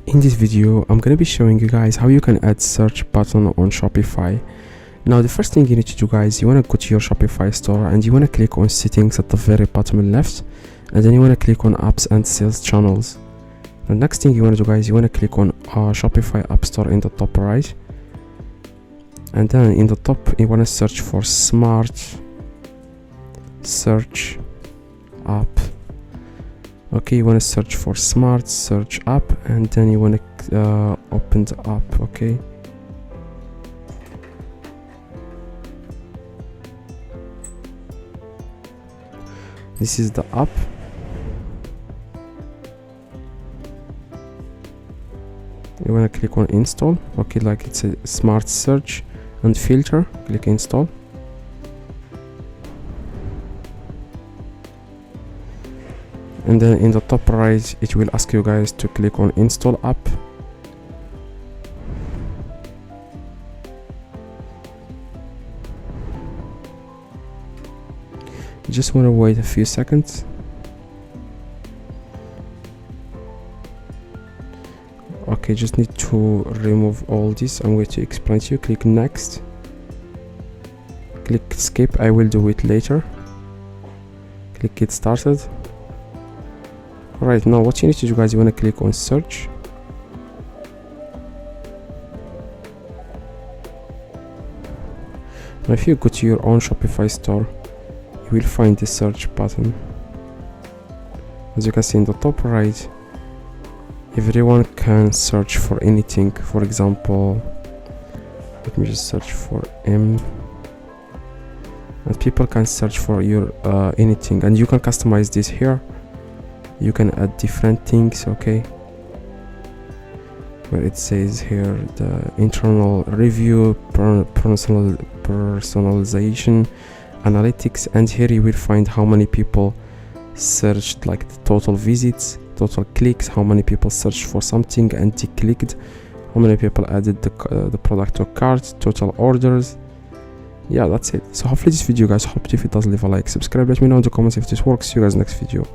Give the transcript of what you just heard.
In this video, I'm going to be showing you guys how you can add search button on Shopify. Now, the first thing you need to do, guys, you want to go to your Shopify store and you want to click on settings at the very bottom left, and then you want to click on apps and sales channels. The next thing you want to do, guys, you want to click on Shopify App Store in the top right, and then in the top you want to search for Smart Search App. Okay, you want to search for Smart Search App, and then you want to open the app. Okay, this is the app. You want to click on install. Okay, like it's a smart search and filter, click install. And then in the top right it will ask you guys to click on install app. You just want to wait a few seconds. Okay, just need to remove all this. I'm going to explain to you. Click next, click skip, I will do it later, click get started. Alright, now what you need to do, guys, you want to click on search. Now if you go to your own Shopify store, you will find the search button. As you can see in the top right, everyone can search for anything. For example, let me just search for M, and people can search for your anything, and you can customize this here. You can add different things. Okay, where it says here the internal review, personalization, analytics, and here you will find how many people searched, like the total visits, total clicks, how many people searched for something and clicked, how many people added the product to cart, total orders. Yeah, that's it. So hopefully this video, guys, hope if it does, leave a like, subscribe, let me know in the comments if this works. See you guys next video.